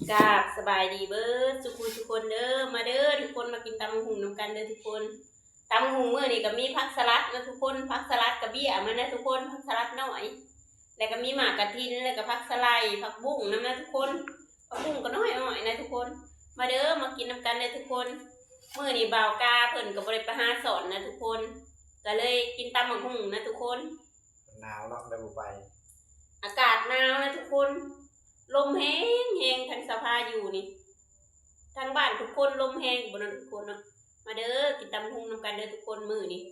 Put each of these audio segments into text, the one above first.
กราบสบายดีเบิร์ดทุกคนเด้อมาเด้อทุกคนมากินตำหุงน้ำกันเด้อทุกคนตำหุงมื้อนี้ก็มีผักสลัดนะทุกคนผักสลัดกับเบี้ยมานะทุกคนผักสลัดน้อยแล้วก็มีหมากกระทินแล้วก็ผักสไลด์ผักบุ้งนะทุกคนผักบุ้งก็น้อยๆนะทุกคนมาเด้อมากินน้ำกันเด้อทุกคนมื้อนี้บ่าวกาเพิ่นก็บ่ได้ไปหาสอนนะทุกคนก็เลยกินตำหุงนะทุกคนหนาวเนาะเลยบ่ไปอากาศหนาวนะทุกคนลมแห้งทั้งสภาอยู่นี่ทางบ้านทุกคนลมแห้งบนนั้นทุกคนเนาะมาเด้อกินตำหุงนำกันเด้อทุกคนมื้อนี้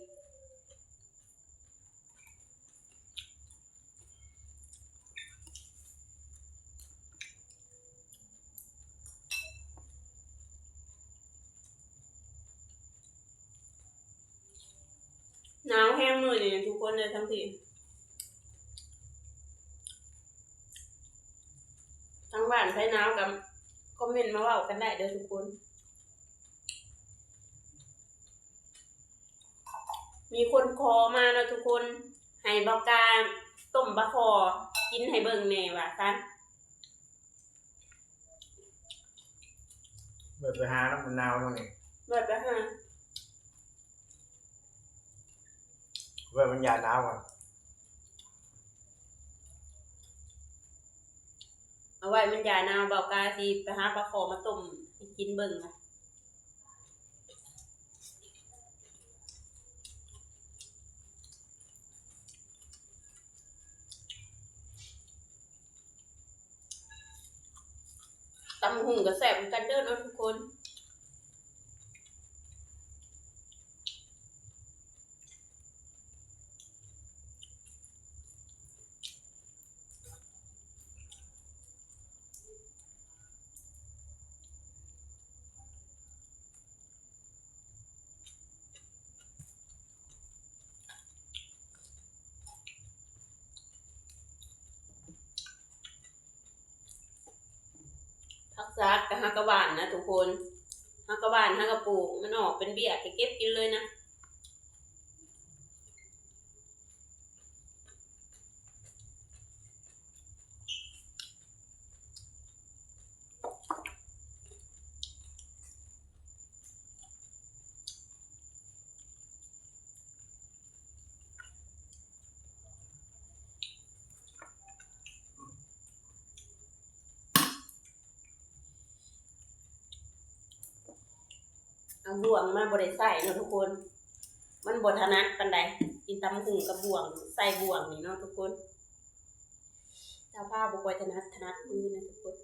หนาวแห้งมื้อนี้ทุกคนเลยทั้งทีทางบ้านใครหนาวกับคอมเมนต์มาเว้ากันได้เด้อทุกคนมีคนขอมาเนาะทุกคนให้บ่าวกาต้มบะคอกินให้เบิ่งแหน่ว่าซั่นเบิดไปหาน้ำมันหนาวตรงนี้เบิดไปหาเบิดมันยาหนาวอ่ะเอาไว้มันยาหนาวบ่าวกาสิไปหาปลาคอมาต้มให้กินเบิ่งนะตำหุงก็แซ่บเหมือนกันเด้อเนาะทุกคนผักสลัดกับฮักกะหวานนะทุกคนฮักกะหวานฮักกะปลูกมันออกเป็นเบี้ยไปเก็บกินเลยนะเอาบ่วงมาบ่ได้ใส่เนาะทุกคนมันบ่ถนัดปานใดกินตำหุงกับบ่วงใส่บ่วงนี่เนาะทุกคนเจ้าภาพบ่ค่อยถนัดมือนะทุกคน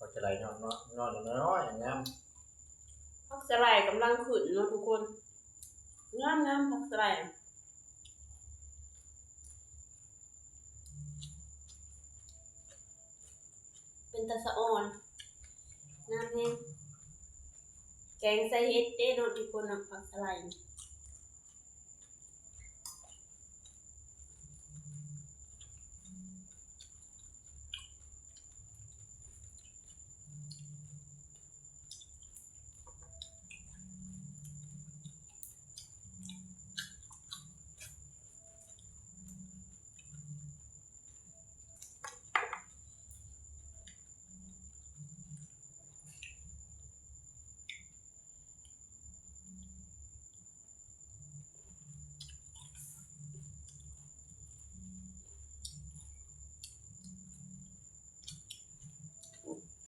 ก็จะไหลนอนน้อยอย่างงี้ผักสไลด์กำลังขึ้นเนาะทุกคนงามผักสไลด์เป็นตาสะอ่อนงามแฮงแกงใส่เห็ดเด้เนาะทุกคนเนาะผักสไลด์